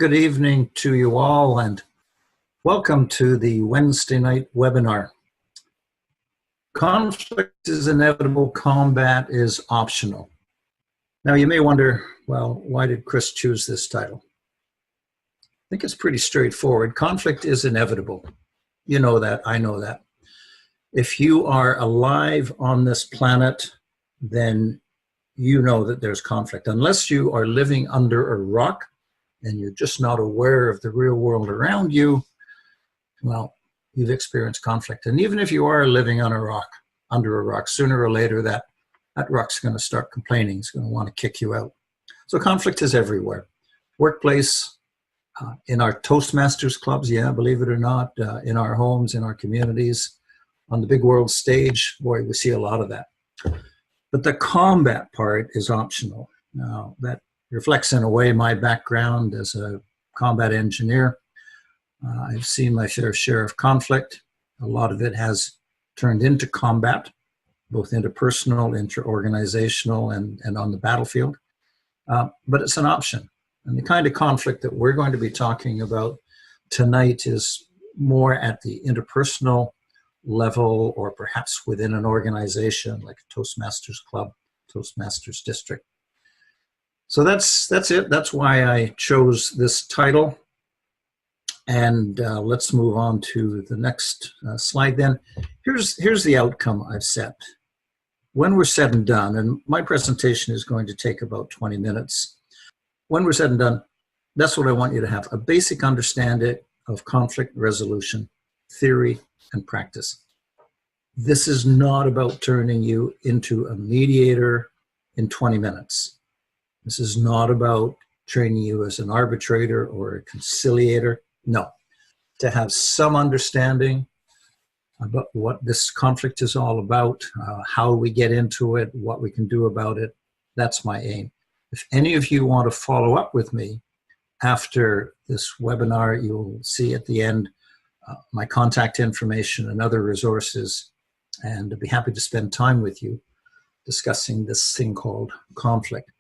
good evening to you all, and welcome to the Wednesday night webinar. Conflict is inevitable, combat is optional. Now you may wonder, well, why did Chris choose this title? I think it's pretty straightforward. Conflict is inevitable. You know that, I know that. If you are alive on this planet, then you know that there's conflict. Unless you are living under a rock and you're just not aware of the real world around you, well, you've experienced conflict. And even if you are living on a rock, under a rock, sooner or later that rock's going to start complaining. It's going to want to kick you out. So conflict is everywhere. Workplace, in our Toastmasters clubs, yeah, believe it or not, in our homes, in our communities, on the big world stage, boy, we see a lot of that. But the combat part is optional. Now, that reflects in a way my background as a combat engineer. I've seen my fair share of conflict. A lot of it has turned into combat, both interpersonal, inter-organizational, and on the battlefield. But it's an option. And the kind of conflict that we're going to be talking about tonight is more at the interpersonal level, or perhaps within an organization like a Toastmasters club, Toastmasters district. So that's it. That's why I chose this title. And let's move on to the next slide then. Here's the outcome I've set. When we're said and done, and my presentation is going to take about 20 minutes. When we're said and done, that's what I want you to have: a basic understanding of conflict resolution, theory, and practice. This is not about turning you into a mediator in 20 minutes. This is not about training you as an arbitrator or a conciliator. No. To have some understanding about what this conflict is all about, how we get into it, what we can do about it, that's my aim. If any of you want to follow up with me after this webinar, you'll see at the end my contact information and other resources, and I'd be happy to spend time with you discussing this thing called conflict.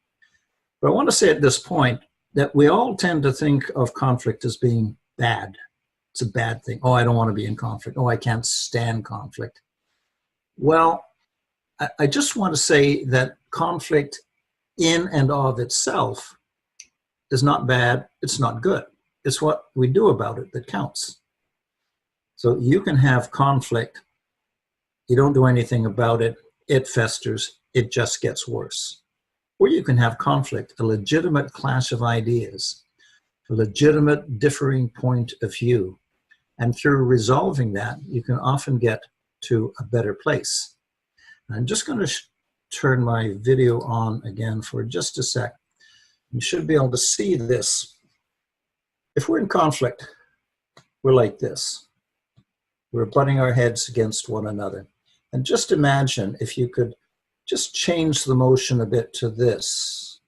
But I want to say at this point that we all tend to think of conflict as being bad. It's a bad thing. Oh, I don't want to be in conflict. Oh, I can't stand conflict. Well, I just want to say that conflict in and of itself is not bad. It's not good. It's what we do about it that counts. So you can have conflict. You don't do anything about it. It festers. It just gets worse. Or you can have conflict, a legitimate clash of ideas, a legitimate differing point of view. And through resolving that, you can often get to a better place. I'm just going to turn my video on again for just a sec. You should be able to see this. If we're in conflict, we're like this. We're butting our heads against one another. And just imagine if you could just change the motion a bit to this.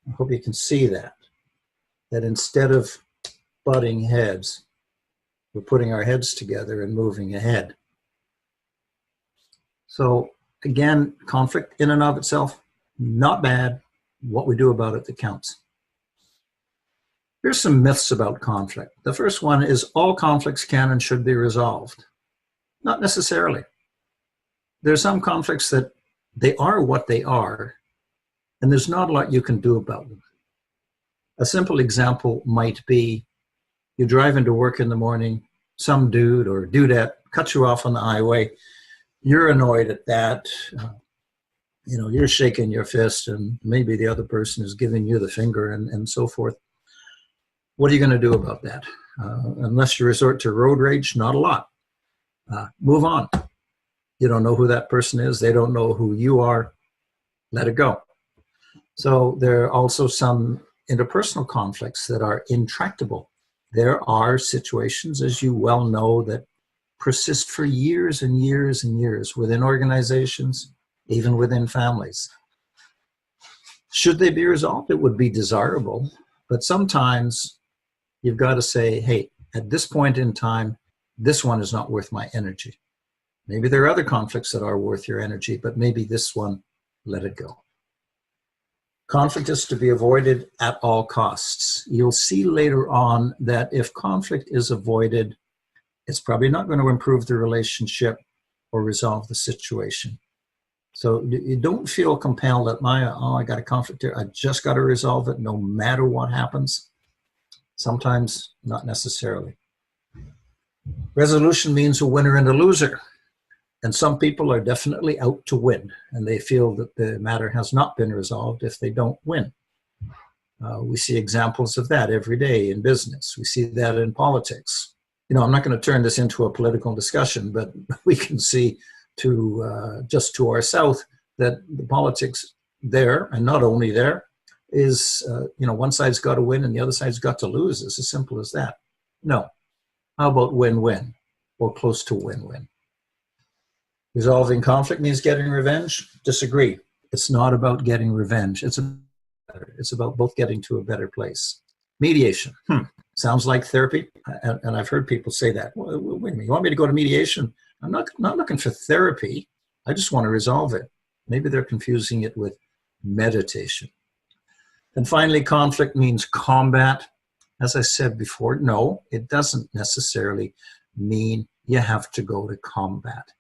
I hope you can see that. That instead of butting heads, we're putting our heads together and moving ahead. So again, conflict in and of itself, not bad. What we do about it that counts. Here's some myths about conflict. The first one is all conflicts can and should be resolved. Not necessarily. There's some conflicts that they are what they are, and there's not a lot you can do about them. A simple example might be you drive into work in the morning, some dude or dudette cuts you off on the highway. You're annoyed at that. You're shaking your fist, and maybe the other person is giving you the finger and so forth. What are you going to do about that? Unless you resort to road rage, not a lot. Move on. You don't know who that person is. They don't know who you are. Let it go. So there are also some interpersonal conflicts that are intractable. There are situations, as you well know, that persist for years and years and years within organizations, even within families. Should they be resolved? It would be desirable. But sometimes you've got to say, hey, at this point in time, this one is not worth my energy. Maybe there are other conflicts that are worth your energy, but maybe this one, let it go. Conflict is to be avoided at all costs. You'll see later on that if conflict is avoided, it's probably not going to improve the relationship or resolve the situation. So you don't feel compelled that, I got a conflict here, I just got to resolve it no matter what happens. Sometimes not necessarily. Resolution means a winner and a loser. And some people are definitely out to win, and they feel that the matter has not been resolved if they don't win. We see examples of that every day in business. We see that in politics. I'm not going to turn this into a political discussion, but we can see just to our south that the politics there, and not only there, is, one side's got to win and the other side's got to lose. It's as simple as that. No. How about win-win or close to win-win? Resolving conflict means getting revenge? Disagree. It's not about getting revenge. It's about both getting to a better place. Mediation. Sounds like therapy. And I've heard people say that. Well, wait a minute, you want me to go to mediation? I'm not looking for therapy. I just want to resolve it. Maybe they're confusing it with meditation. And finally, conflict means combat. As I said before, no, it doesn't necessarily mean you have to go to combat.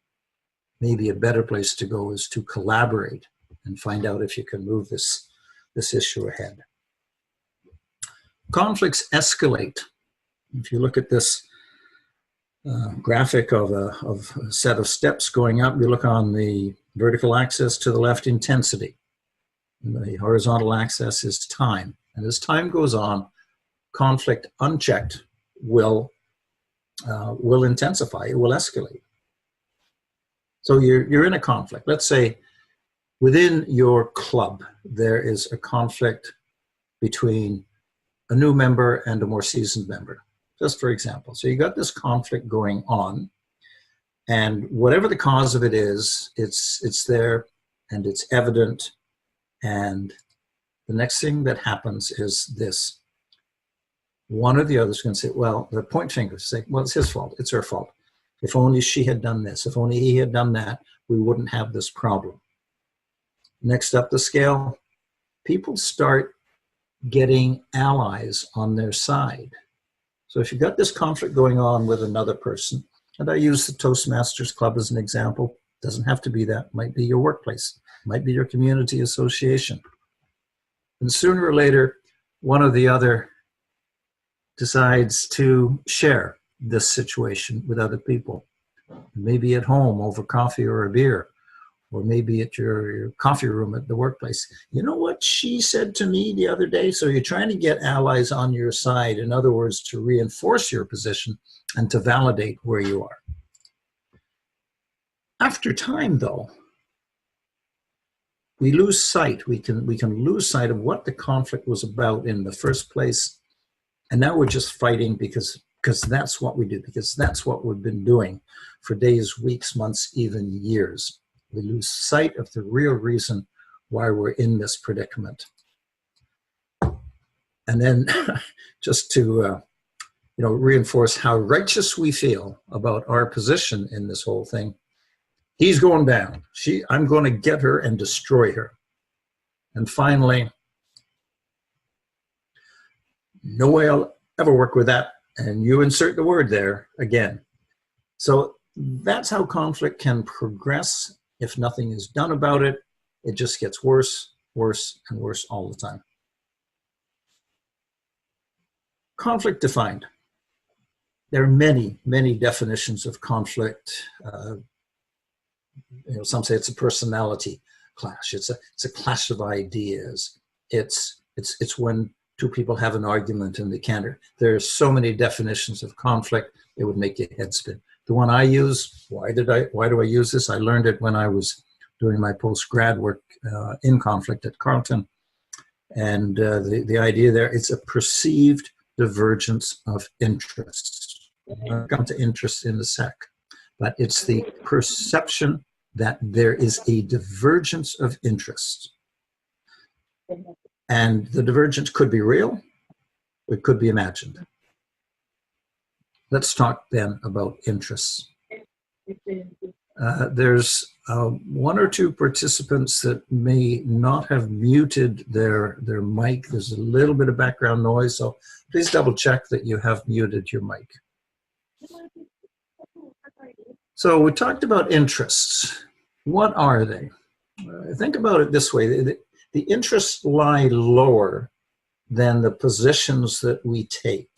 Maybe a better place to go is to collaborate and find out if you can move this issue ahead. Conflicts escalate. If you look at this graphic of a set of steps going up, you look on the vertical axis to the left, intensity. And the horizontal axis is time. And as time goes on, conflict unchecked will intensify, it will escalate. So you're in a conflict. Let's say within your club, there is a conflict between a new member and a more seasoned member, just for example. So you got this conflict going on, and whatever the cause of it is, it's there and it's evident. And the next thing that happens is this. One or the other is going to say, well, they point fingers, say, well, it's his fault, it's her fault. If only she had done this, if only he had done that, we wouldn't have this problem. Next up the scale, people start getting allies on their side. So if you've got this conflict going on with another person, and I use the Toastmasters Club as an example, doesn't have to be that, it might be your workplace, it might be your community association. And sooner or later, one or the other decides to share this situation with other people. Maybe at home over coffee or a beer, or maybe at your coffee room at the workplace. You know what she said to me the other day? So you're trying to get allies on your side, in other words, to reinforce your position and to validate where you are. After time, though, we lose sight. We can lose sight of what the conflict was about in the first place. And now we're just fighting because that's what we do, because that's what we've been doing for days, weeks, months, even years. We lose sight of the real reason why we're in this predicament. And then just to reinforce how righteous we feel about our position in this whole thing, he's going down. I'm going to get her and destroy her. And finally, no way I'll ever work with that. And you insert the word there again. So that's how conflict can progress. If nothing is done about it, it just gets worse, worse, and worse all the time. Conflict defined. There are many, many definitions of conflict. Some say it's a personality clash. It's a clash of ideas. It's when two people have an argument and they can't. There are so many definitions of conflict, it would make your head spin. The one I use, why do I use this? I learned it when I was doing my post-grad work in conflict at Carleton. And the idea there, it's a perceived divergence of interests. I'll come to interest in a sec. But it's the perception that there is a divergence of interests. And the divergence could be real, it could be imagined. Let's talk then about interests. There's One or two participants that may not have muted their mic. There's a little bit of background noise, so please double check that you have muted your mic. So we talked about interests. What are they? Think about it this way. The interests lie lower than the positions that we take.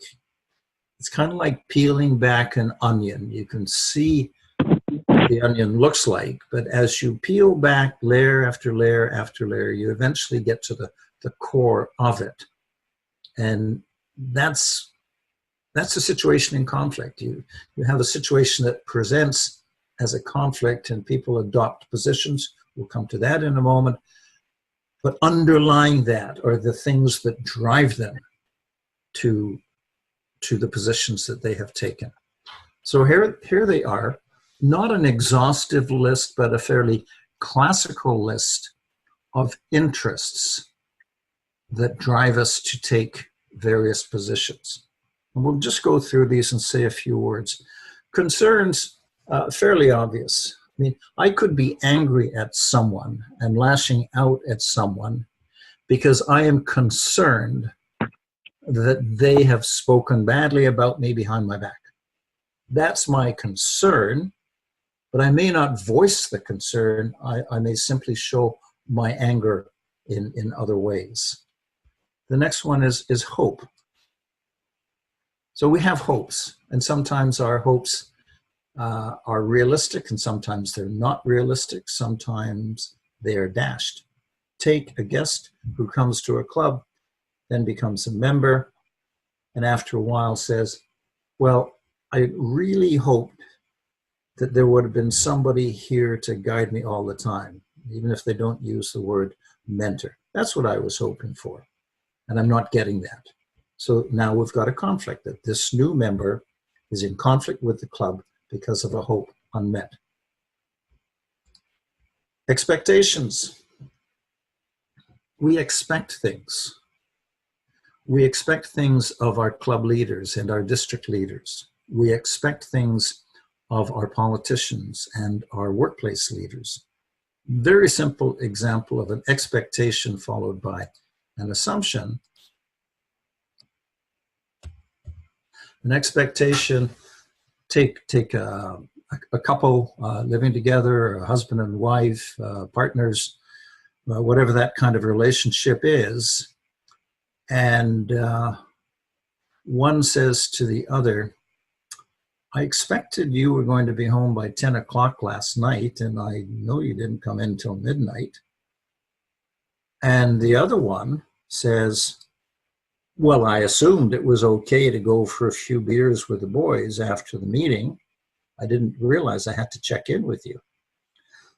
It's kind of like peeling back an onion. You can see what the onion looks like, but as you peel back layer after layer after layer, you eventually get to the core of it. And that's a situation in conflict. You have a situation that presents as a conflict and people adopt positions. We'll come to that in a moment. But underlying that are the things that drive them to the positions that they have taken. So here they are, not an exhaustive list, but a fairly classical list of interests that drive us to take various positions. And we'll just go through these and say a few words. Concerns, fairly obvious. I mean, I could be angry at someone and lashing out at someone because I am concerned that they have spoken badly about me behind my back. That's my concern, but I may not voice the concern. I may simply show my anger in other ways. The next one is hope. So we have hopes, and sometimes our hopes are realistic, and sometimes they're not realistic. Sometimes they are dashed. Take a guest who comes to a club, then becomes a member, and after a while says, well, I really hoped that there would have been somebody here to guide me all the time, even if they don't use the word mentor. That's what I was hoping for, and I'm not getting that. So now we've got a conflict, that this new member is in conflict with the club because of a hope unmet. Expectations. We expect things. We expect things of our club leaders and our district leaders. We expect things of our politicians and our workplace leaders. Very simple example of an expectation followed by an assumption. An expectation, take a couple living together, a husband and wife, partners, whatever that kind of relationship is, and one says to the other, I expected you were going to be home by 10 o'clock last night, and I know you didn't come in till midnight. And the other one says, well, I assumed it was okay to go for a few beers with the boys after the meeting. I didn't realize I had to check in with you.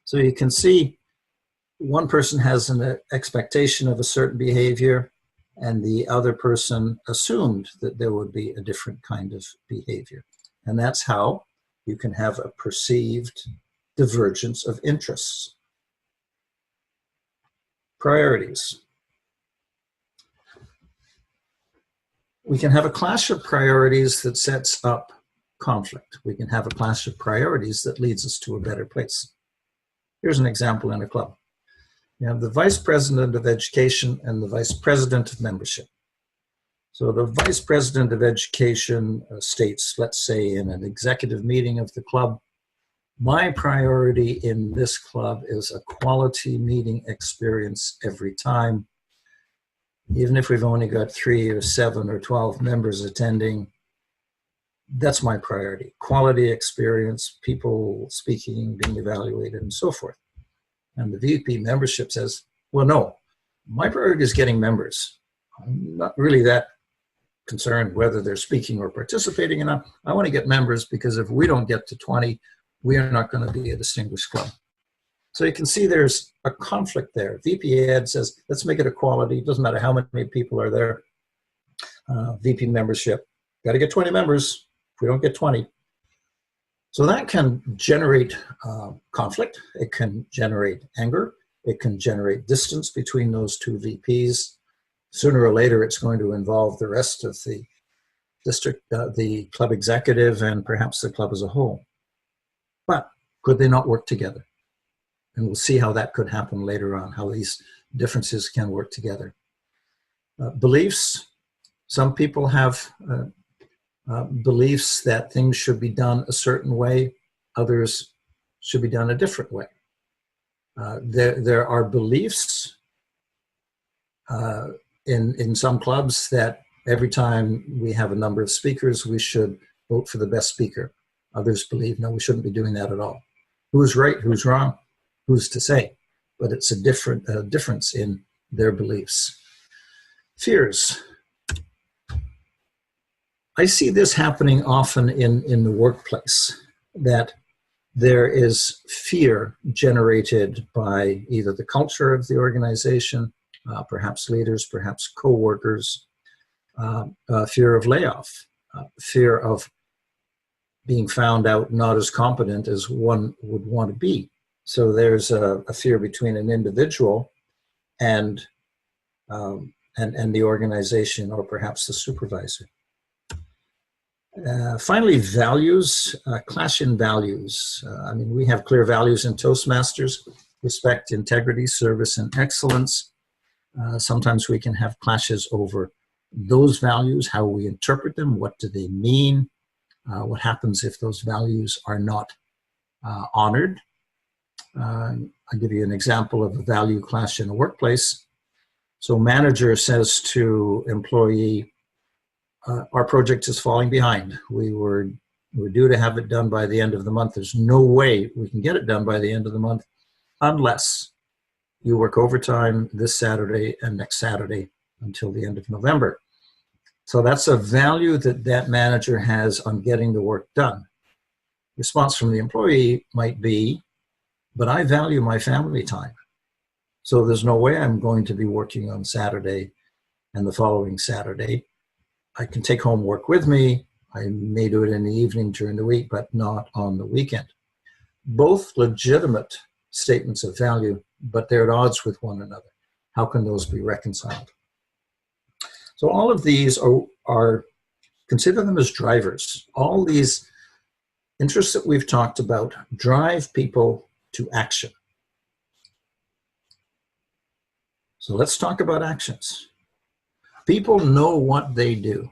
So you can see one person has an expectation of a certain behavior, and the other person assumed that there would be a different kind of behavior. And that's how you can have a perceived divergence of interests. Priorities. We can have a clash of priorities that sets up conflict. We can have a clash of priorities that leads us to a better place. Here's an example in a club. You have the vice president of education and the vice president of membership. So the vice president of education states, let's say in an executive meeting of the club, my priority in this club is a quality meeting experience every time. Even if we've only got 3 or 7 or 12 members attending, that's my priority. Quality experience, people speaking, being evaluated, and so forth. And the VP membership says, well, no, my priority is getting members. I'm not really that concerned whether they're speaking or participating enough. I want to get members because if we don't get to 20, we are not going to be a distinguished club. So you can see there's a conflict there. VP Ed says, let's make it a quality. It doesn't matter how many people are there. VP membership, got to get 20 members. If we don't get 20. So that can generate conflict. It can generate anger. It can generate distance between those two VPs. Sooner or later, it's going to involve the rest of the district, the club executive, and perhaps the club as a whole. But could they not work together? And we'll see how that could happen later on, how these differences can work together. Beliefs. Some people have beliefs that things should be done a certain way. Others should be done a different way. There are beliefs in some clubs that every time we have a number of speakers, we should vote for the best speaker. Others believe, no, we shouldn't be doing that at all. Who's right, who's wrong, who's to say? But it's a difference in their beliefs. Fears. I see this happening often in the workplace, that there is fear generated by either the culture of the organization, perhaps leaders, perhaps co-workers, fear of layoff, fear of being found out not as competent as one would want to be. So there's a fear between an individual and the organization, or perhaps the supervisor. Finally, values, clash in values. I mean, we have clear values in Toastmasters: respect, integrity, service, and excellence. Sometimes we can have clashes over those values, how we interpret them, what do they mean, what happens if those values are not honored. I'll give you an example of a value clash in a workplace. So manager says to employee, our project is falling behind. We're due to have it done by the end of the month. There's no way we can get it done by the end of the month unless you work overtime this Saturday and next Saturday until the end of November. So that's a value that that manager has on getting the work done. Response from the employee might be, but I value my family time. So there's no way I'm going to be working on Saturday and the following Saturday. I can take home work with me. I may do it in the evening during the week, but not on the weekend. Both legitimate statements of value, but they're at odds with one another. How can those be reconciled? So all of these are consider them as drivers. All these interests that we've talked about drive people to action. So let's talk about actions. People know what they do.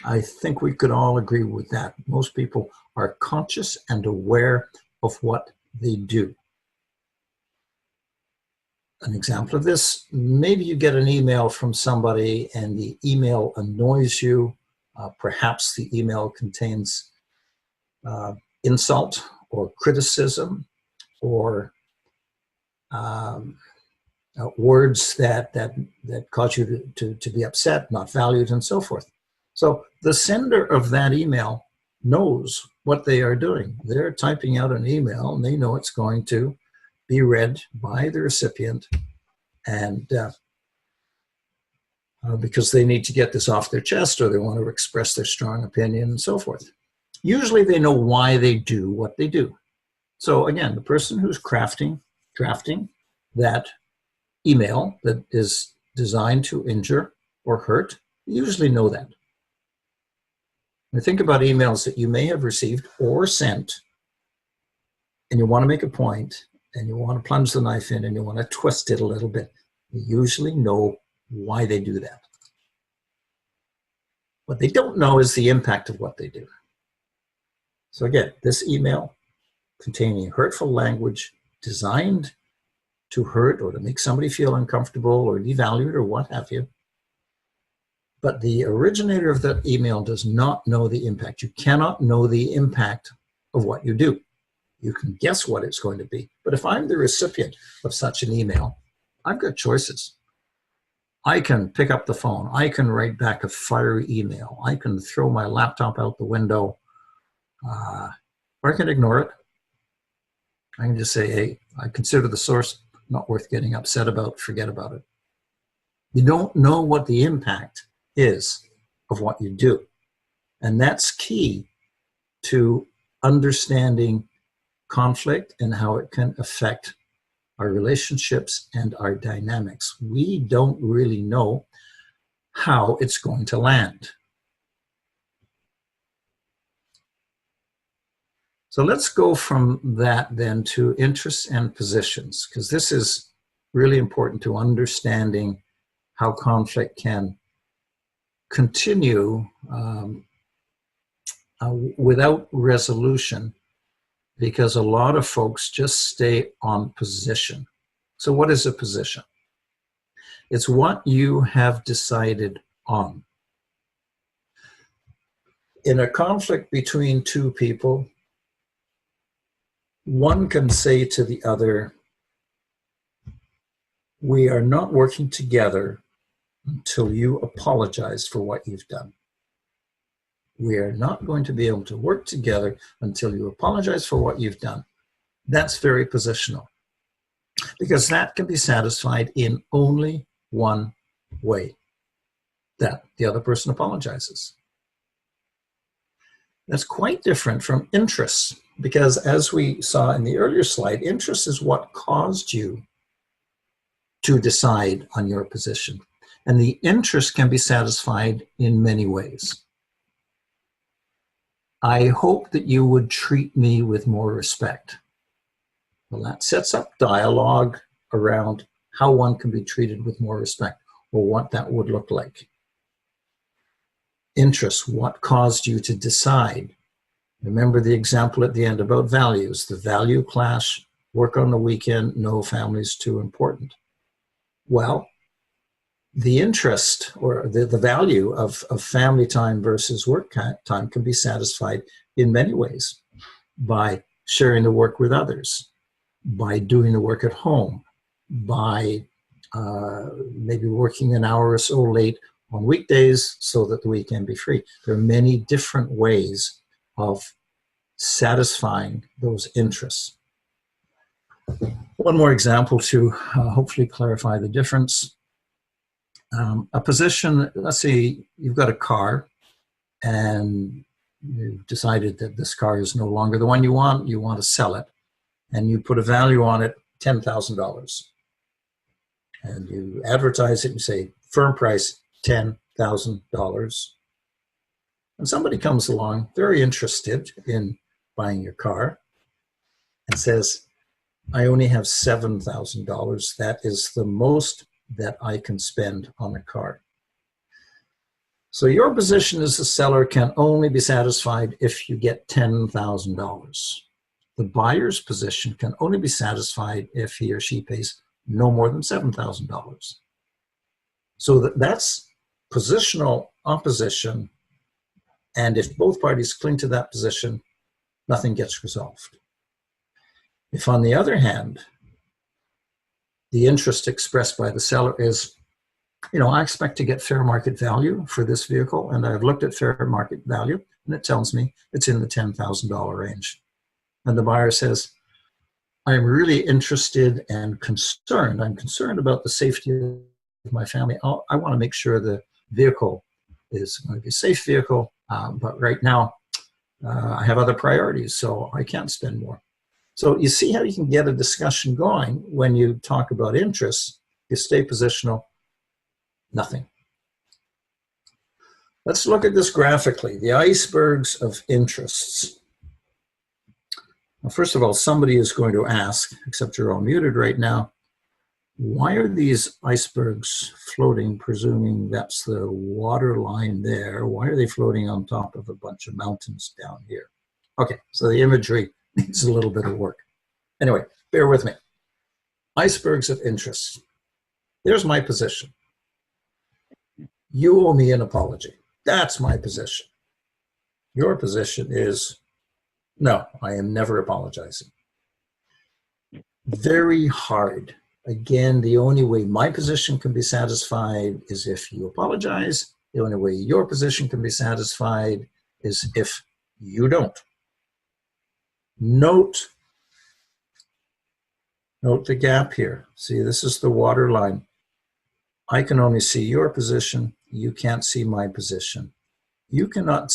I think we could all agree with that. Most people are conscious and aware of what they do. An example of this, maybe you get an email from somebody and the email annoys you. Perhaps the email contains insult or criticism or words that cause you to be upset, not valued, and so forth. So the sender of that email knows what they are doing. They're typing out an email and they know it's going to be read by the recipient, and because they need to get this off their chest or they want to express their strong opinion and so forth. Usually they know why they do what they do. So again, the person who's drafting that email that is designed to injure or hurt, you usually know that. Now think about emails that you may have received or sent, and you want to make a point, and you want to plunge the knife in, and you want to twist it a little bit. You usually know why they do that. What they don't know is the impact of what they do. So again, this email containing hurtful language designed to hurt or to make somebody feel uncomfortable or devalued or what have you. But the originator of that email does not know the impact. You cannot know the impact of what you do. You can guess what it's going to be. But if I'm the recipient of such an email, I've got choices. I can pick up the phone. I can write back a fiery email. I can throw my laptop out the window. Or I can ignore it. I can just say, hey, I consider the source not worth getting upset about. Forget about it. You don't know what the impact is of what you do. And that's key to understanding conflict and how it can affect our relationships and our dynamics. We don't really know how it's going to land. So let's go from that then to interests and positions, because this is really important to understanding how conflict can continue without resolution, because a lot of folks just stay on position. So what is a position? It's what you have decided on. In a conflict between two people, one can say to the other, we are not working together until you apologize for what you've done. We are not going to be able to work together until you apologize for what you've done. That's very positional, because that can be satisfied in only one way, that the other person apologizes. That's quite different from interests, because as we saw in the earlier slide, interest is what caused you to decide on your position. And the interest can be satisfied in many ways. I hope that you would treat me with more respect. Well, that sets up dialogue around how one can be treated with more respect, or what that would look like. Interest, what caused you to decide? Remember the example at the end about values. The value clash, work on the weekend, no, family's too important. Well, the interest or the value of family time versus work time can be satisfied in many ways, by sharing the work with others, by doing the work at home, by maybe working an hour or so late on weekdays so that the weekend be free. There are many different ways of satisfying those interests. One more example to hopefully clarify the difference. A position, let's say you've got a car and you've decided that this car is no longer the one you want to sell it, and you put a value on it, $10,000. And you advertise it and say, firm price, $10,000. And somebody comes along, very interested in buying your car, and says, I only have $7,000. That is the most that I can spend on a car. So your position as a seller can only be satisfied if you get $10,000. The buyer's position can only be satisfied if he or she pays no more than $7,000. So that's positional opposition. And if both parties cling to that position, nothing gets resolved. If, on the other hand, the interest expressed by the seller is, I expect to get fair market value for this vehicle, and I've looked at fair market value, and it tells me it's in the $10,000 range. And the buyer says, I'm really interested and concerned. I'm concerned about the safety of my family. I want to make sure the vehicle is going to be a safe vehicle, but right now I have other priorities, so I can't spend more. So you see how you can get a discussion going when you talk about interests. You stay positional, nothing. Let's look at this graphically, the icebergs of interests. Well, first of all, somebody is going to ask, except you're all muted right now, why are these icebergs floating, presuming that's the water line there? Why are they floating on top of a bunch of mountains down here? Okay, so the imagery needs a little bit of work. Anyway, bear with me. Icebergs of interest. There's my position. You owe me an apology. That's my position. Your position is, no, I am never apologizing. Very hard. Again, the only way my position can be satisfied is if you apologize. The only way your position can be satisfied is if you don't. Note the gap here. See, this is the water line. I can only see your position. You can't see my position. You cannot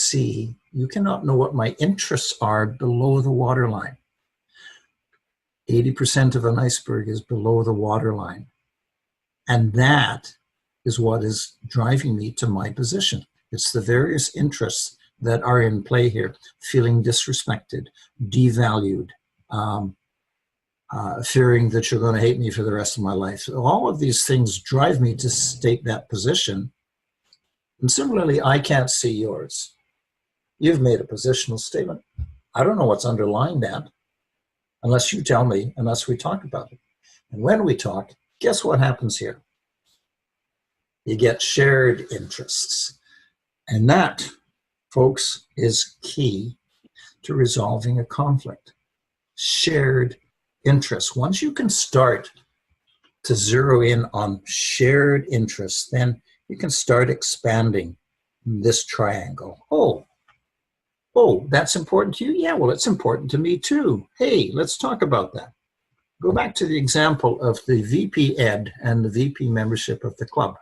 know what my interests are below the water line. 80% of an iceberg is below the water line. And that is what is driving me to my position. It's the various interests that are in play here. Feeling disrespected, devalued, fearing that you're going to hate me for the rest of my life. So all of these things drive me to state that position. And similarly, I can't see yours. You've made a positional statement. I don't know what's underlying that unless you tell me, unless we talk about it. And when we talk, guess what happens here? You get shared interests. And that, folks, is key to resolving a conflict. Shared interests. Once you can start to zero in on shared interests, then you can start expanding this triangle. Oh, that's important to you? Yeah, well, it's important to me too. Hey, let's talk about that. Go back to the example of the VP Ed and the VP membership of the club.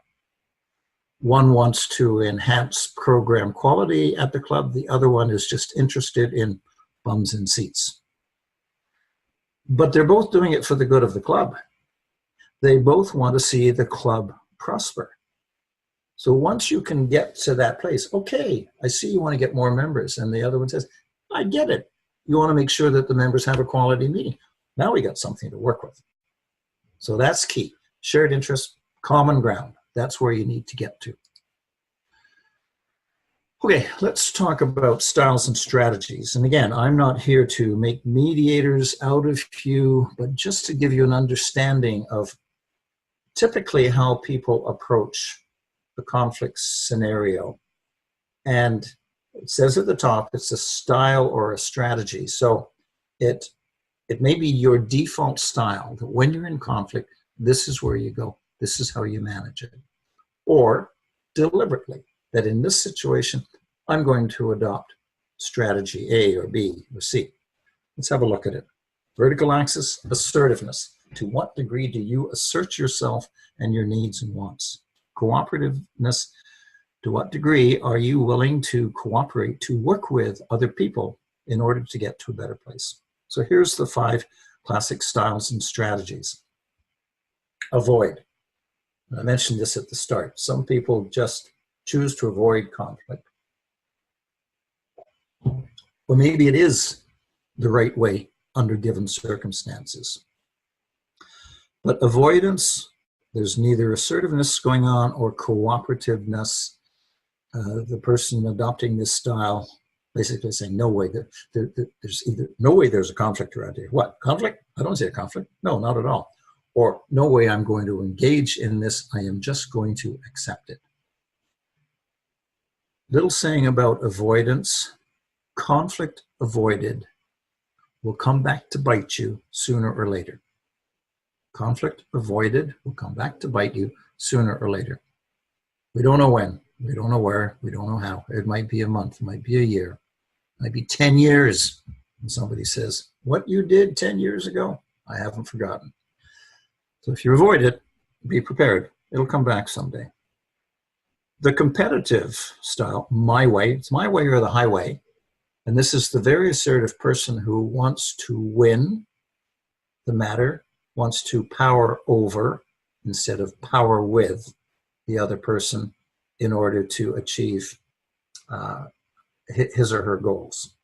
One wants to enhance program quality at the club. The other one is just interested in bums and seats. But they're both doing it for the good of the club. They both want to see the club prosper. So once you can get to that place, okay, I see you want to get more members. And the other one says, I get it. You want to make sure that the members have a quality meeting. Now we got something to work with. So that's key. Shared interest, common ground. That's where you need to get to. Okay, let's talk about styles and strategies. And again, I'm not here to make mediators out of you, but just to give you an understanding of typically how people approach the conflict scenario. And it says at the top, it's a style or a strategy. So it may be your default style that when you're in conflict, this is where you go. This is how you manage it. Or deliberately, that in this situation, I'm going to adopt strategy A or B or C. Let's have a look at it. Vertical axis, assertiveness. To what degree do you assert yourself and your needs and wants? Cooperativeness, to what degree are you willing to cooperate, to work with other people in order to get to a better place? So here's the 5 classic styles and strategies. Avoid. I mentioned this at the start. Some people just choose to avoid conflict. Or maybe it is the right way under given circumstances. But avoidance, there's neither assertiveness going on or cooperativeness. The person adopting this style basically saying, no way, there's either no way there's a conflict around here. What, conflict? I don't see a conflict. No, not at all. Or no way I'm going to engage in this. I am just going to accept it. Little saying about avoidance. Conflict avoided will come back to bite you sooner or later. Conflict avoided will come back to bite you sooner or later. We don't know when. We don't know where. We don't know how. It might be a month. It might be a year. It might be 10 years. And somebody says, what you did 10 years ago, I haven't forgotten. So if you avoid it, be prepared. It'll come back someday. The competitive style, my way, it's my way or the highway. And this is the very assertive person who wants to win the matter, wants to power over instead of power with the other person in order to achieve his or her goals.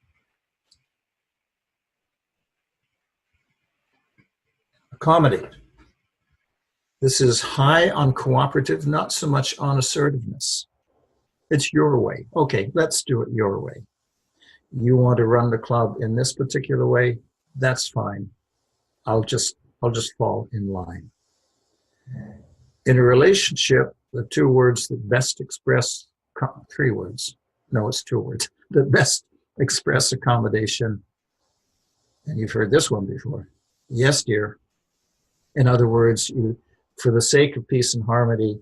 Accommodate. This is high on cooperative, not so much on assertiveness. It's your way. Okay, let's do it your way. You want to run the club in this particular way, that's fine. I'll just fall in line. In a relationship, the 2 words that best express, 3 words, no, it's 2 words, that best express accommodation, and you've heard this one before, yes, dear. In other words, you, for the sake of peace and harmony,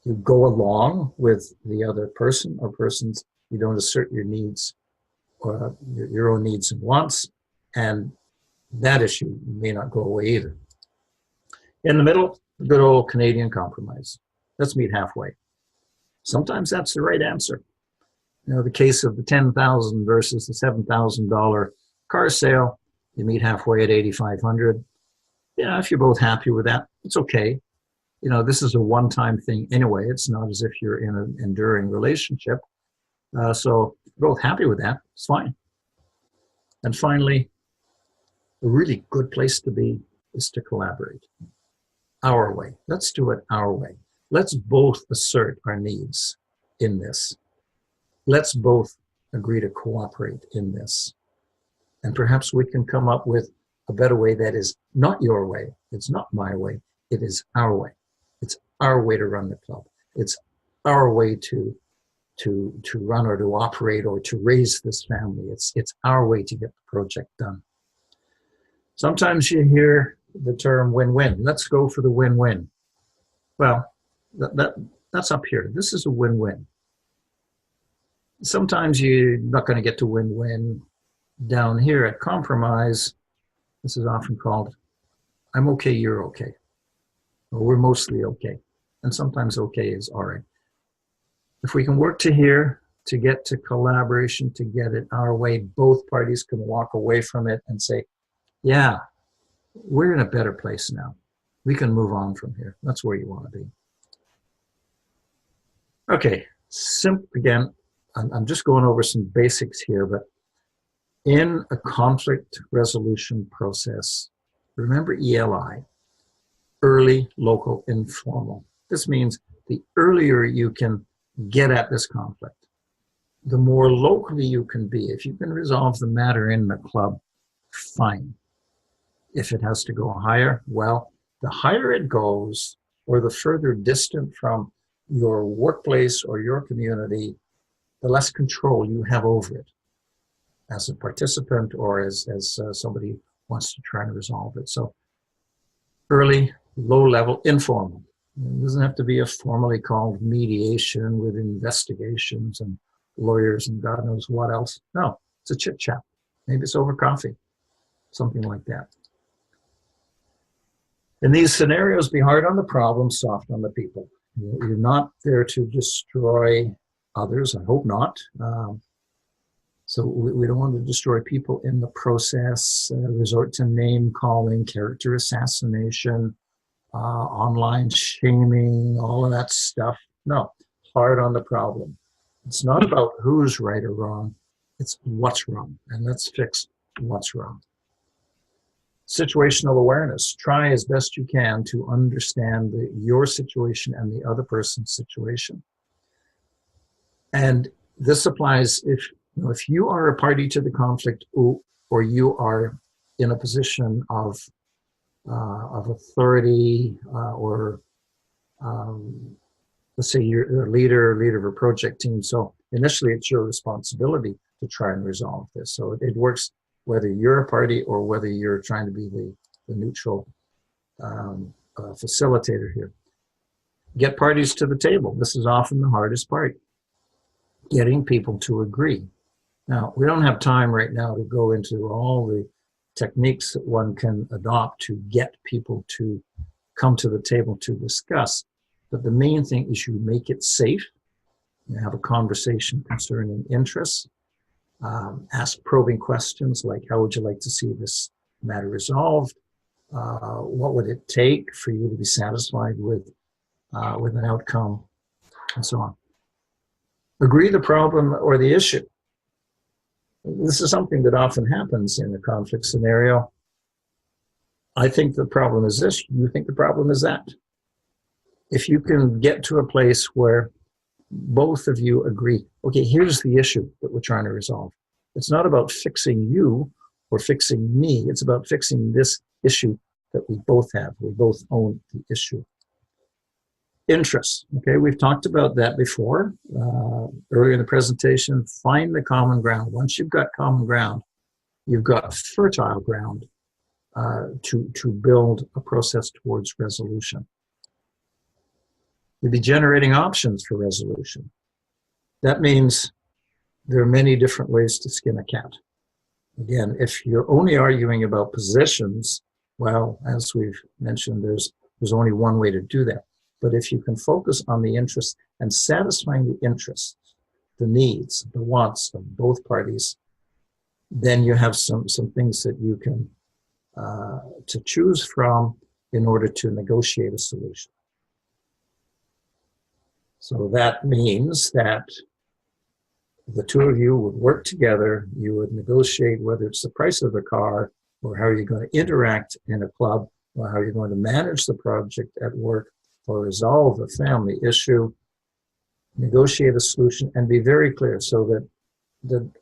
you go along with the other person or persons, you don't assert your needs, or your own needs and wants, and that issue may not go away either. In the middle, the good old Canadian compromise. Let's meet halfway. Sometimes that's the right answer. You know, the case of the $10,000 versus the $7,000 car sale, you meet halfway at $8,500. Yeah, if you're both happy with that, it's okay. You know, this is a one-time thing anyway. It's not as if you're in an enduring relationship. So both happy with that. It's fine. And finally, a really good place to be is to collaborate. Our way. Let's do it our way. Let's both assert our needs in this. Let's both agree to cooperate in this. And perhaps we can come up with a better way that is not your way. It's not my way. It is our way. It's our way to run the club. It's our way to run or to operate or to raise this family. It's our way to get the project done. Sometimes you hear the term win-win. Let's go for the win-win. Well, that's up here. This is a win-win. Sometimes you're not going to get to win-win. Down here at compromise, this is often called, I'm okay, you're okay. Or we're mostly okay. And sometimes okay is all right. If we can work to here, to get to collaboration, to get it our way, both parties can walk away from it and say, yeah, we're in a better place now. We can move on from here. That's where you want to be. Okay, again, I'm just going over some basics here, but in a conflict resolution process, remember ELI, early, local, informal. This means the earlier you can get at this conflict, the more locally you can be. If you can resolve the matter in the club, fine. If it has to go higher, well, the higher it goes, or the further distant from your workplace or your community, the less control you have over it as a participant or as somebody who wants to try and resolve it. So early, low level, informal. It doesn't have to be a formally called mediation with investigations and lawyers and God knows what else. No, it's a chit chat. Maybe it's over coffee, something like that. In these scenarios, be hard on the problem, soft on the people. You're not there to destroy others. I hope not. So we don't want to destroy people in the process, resort to name calling, character assassination, online shaming, all of that stuff. No, hard on the problem. It's not about who's right or wrong. It's what's wrong. And let's fix what's wrong. Situational awareness. Try as best you can to understand your situation and the other person's situation. And this applies if you are a party to the conflict or you are in a position of authority or let's say you're a leader of a project team. So initially it's your responsibility to try and resolve this. So it works whether you're a party or whether you're trying to be the neutral facilitator here. Get parties to the table. This is often the hardest part, getting people to agree. Now, we don't have time right now to go into all the techniques that one can adopt to get people to come to the table to discuss. But the main thing is you make it safe. You have a conversation concerning interests. Ask probing questions like, how would you like to see this matter resolved? What would it take for you to be satisfied with an outcome, and so on. Agree the problem or the issue. This is something that often happens in a conflict scenario. I think the problem is this, you think the problem is that. If you can get to a place where both of you agree, okay, here's the issue that we're trying to resolve. It's not about fixing you or fixing me. It's about fixing this issue that we both have. We both own the issue. Interests. Okay, we've talked about that before. Earlier in the presentation, find the common ground. Once you've got common ground, you've got fertile ground to build a process towards resolution. You'll be generating options for resolution. That means there are many different ways to skin a cat. Again, if you're only arguing about positions, well, as we've mentioned, there's only one way to do that. But if you can focus on the interests and satisfying the interests, the needs, the wants of both parties, then you have some things that you can to choose from in order to negotiate a solution. So that means that the two of you would work together. You would negotiate whether it's the price of the car, or how you're going to interact in a club, or how you're going to manage the project at work, or resolve a family issue, negotiate a solution, and be very clear so that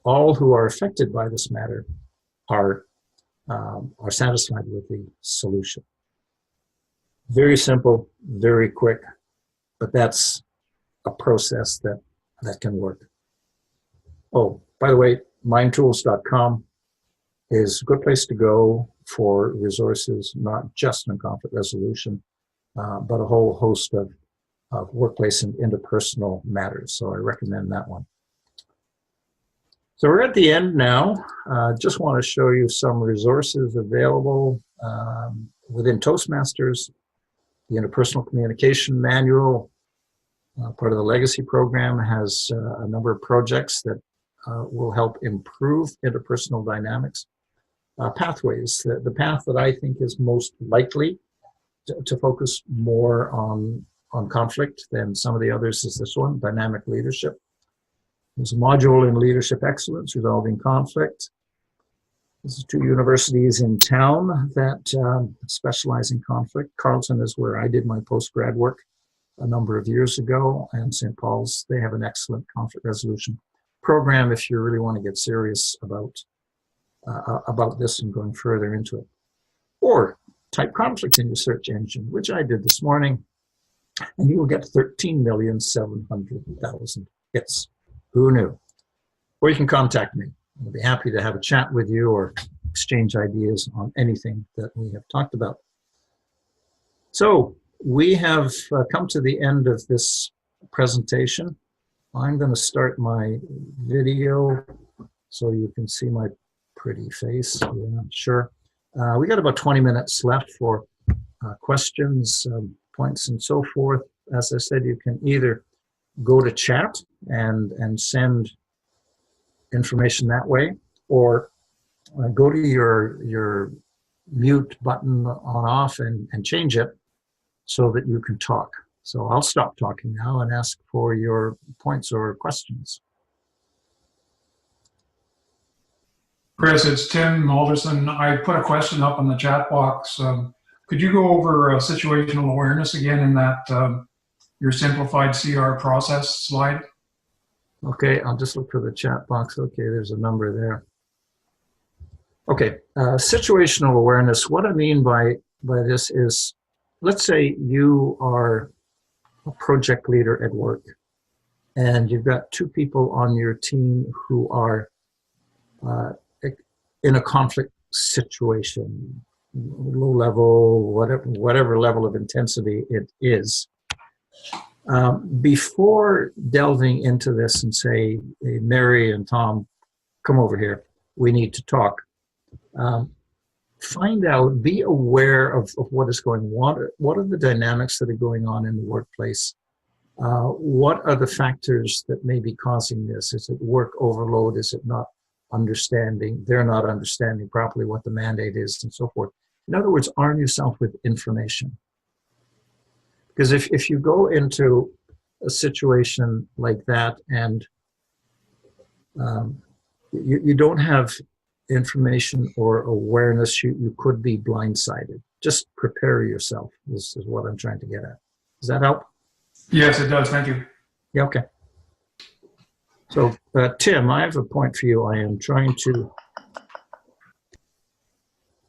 all who are affected by this matter are satisfied with the solution. Very simple, very quick, but that's a process that can work. Oh, by the way, mindtools.com is a good place to go for resources, not just on conflict resolution, but a whole host of workplace and interpersonal matters. So I recommend that one. So we're at the end now. Just want to show you some resources available within Toastmasters, the Interpersonal Communication Manual. Part of the Legacy program has a number of projects that will help improve interpersonal dynamics. Pathways, the path that I think is most likely to focus more on conflict than some of the others is this one, Dynamic Leadership. There's a module in Leadership Excellence, Resolving Conflict. This is two universities in town that specialize in conflict. Carleton is where I did my post-grad work a number of years ago, and St. Paul's, they have an excellent conflict resolution program if you really want to get serious about this and going further into it. Or type conflict in your search engine, which I did this morning, and you will get 13,700,000 hits. Who knew? Or you can contact me. I'll be happy to have a chat with you or exchange ideas on anything that we have talked about. So we have come to the end of this presentation. I'm going to start my video so you can see my pretty face. We're not sure. We got about 20 minutes left for questions, points, and so forth. As I said, you can either go to chat and send information that way, or go to your mute button on off and change it so that you can talk. So I'll stop talking now and ask for your points or questions. Chris, it's Tim Alderson. I put a question up in the chat box. Could you go over situational awareness again in that your simplified CR process slide? Okay, I'll just look for the chat box. Okay, there's a number there. Okay, situational awareness. What I mean by this is, let's say you are a project leader at work, and you've got two people on your team who are in a conflict situation, low level, whatever level of intensity it is. Before delving into this and say, hey, Mary and Tom, come over here, we need to talk. Find out, be aware of what is going on. What are the dynamics that are going on in the workplace? What are the factors that may be causing this? Is it work overload? Is it not understanding? They're not understanding properly what the mandate is, and so forth. In other words, arm yourself with information. Because if you go into a situation like that and you don't have information or awareness, you could be blindsided. Just prepare yourself. This is what I'm trying to get at. Does that help? Yes, it does. Thank you. Yeah, okay. So, Tim, I have a point for you. I am trying to...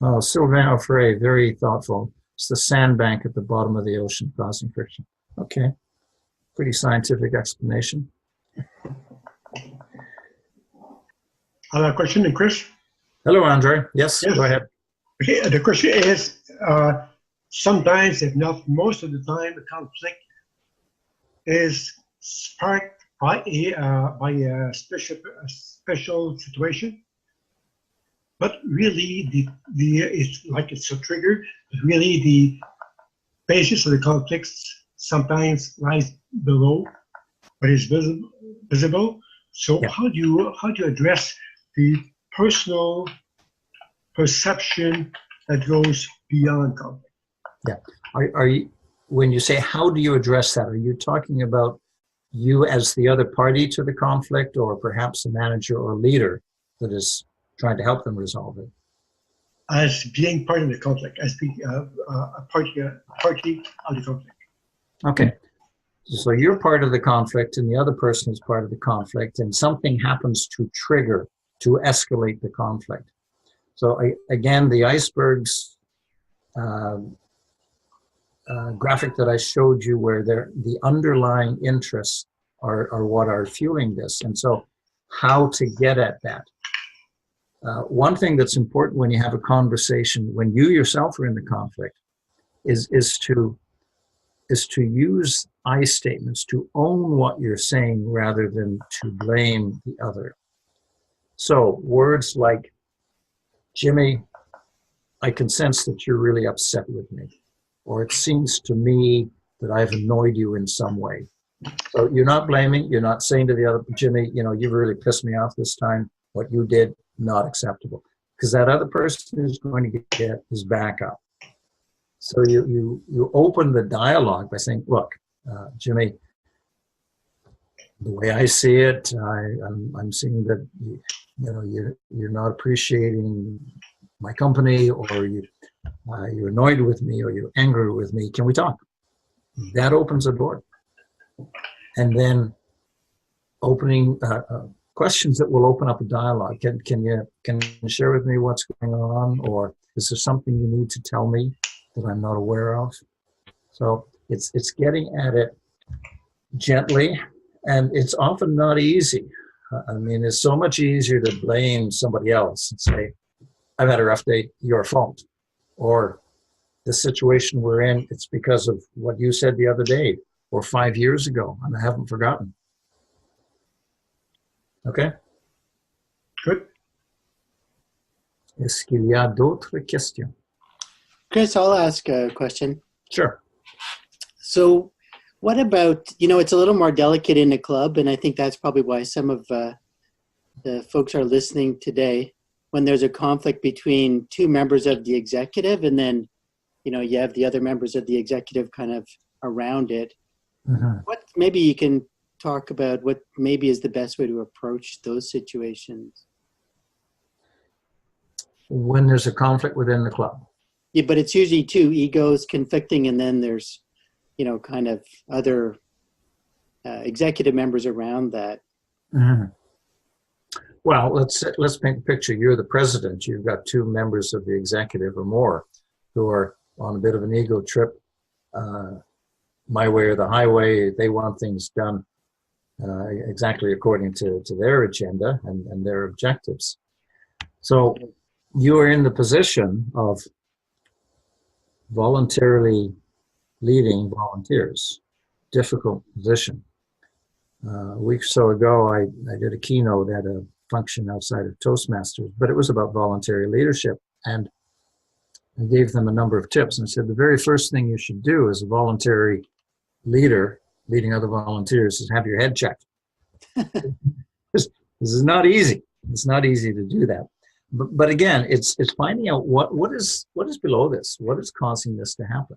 Oh, Sylvain Offray, very thoughtful. It's the sandbank at the bottom of the ocean causing friction. Okay. Pretty scientific explanation. Other question, Chris? Hello, Andre. Yes, go ahead. Okay, the question is, sometimes, if not most of the time, the conflict is sparked by a special situation, but really it's like it's a trigger. But really, the basis of the conflicts sometimes lies below what is visible. So yeah. how do you address the personal perception that goes beyond conflict? Yeah. Are you, when you say how do you address that, are you talking about you as the other party to the conflict, or perhaps a manager or leader that is trying to help them resolve it? As being part of the conflict, as being a party of the conflict. Okay. So you're part of the conflict and the other person is part of the conflict, and something happens to trigger, to escalate the conflict. So again, the icebergs graphic that I showed you, where the underlying interests are what are fueling this. And so how to get at that. One thing that's important when you have a conversation, when you yourself are in the conflict, is to use I statements, to own what you're saying rather than to blame the other. So words like, Jimmy, I can sense that you're really upset with me, or it seems to me that I've annoyed you in some way. So you're not blaming, you're not saying to the other, Jimmy, you've really pissed me off this time. What you did, not acceptable. Because that other person is going to get his back up. So you open the dialogue by saying, look, Jimmy, the way I see it, I'm seeing that you're not appreciating my company, or you're annoyed with me, or you're angry with me. Can we talk? That opens a door. And then opening questions that will open up a dialogue. Can you share with me what's going on, or is there something you need to tell me that I'm not aware of? So it's getting at it gently, and it's often not easy. I mean, it's so much easier to blame somebody else and say, I've had a rough day, your fault. Or the situation we're in, it's because of what you said the other day or 5 years ago, and I haven't forgotten. Okay? Good. Est-ce qu'il y a d'autres questions? Chris, I'll ask a question. Sure. So what about, it's a little more delicate in a club, and I think that's probably why some of the folks are listening today, when there's a conflict between two members of the executive, and then, you have the other members of the executive kind of around it. Mm-hmm. What maybe you can talk about what maybe is the best way to approach those situations? When there's a conflict within the club. Yeah, but it's usually two egos conflicting, and then there's, kind of other executive members around that. Mm-hmm. Well, let's paint a picture. You're the president. You've got two members of the executive or more who are on a bit of an ego trip. My way or the highway. They want things done exactly according to their agenda and their objectives. So you are in the position of voluntarily leading volunteers. Difficult position. A week or so ago, I did a keynote at a function outside of Toastmasters, but it was about voluntary leadership. And I gave them a number of tips and said, the very first thing you should do as a voluntary leader, leading other volunteers, is have your head checked. This is not easy. It's not easy to do that. But again, it's finding out what is below this, what is causing this to happen.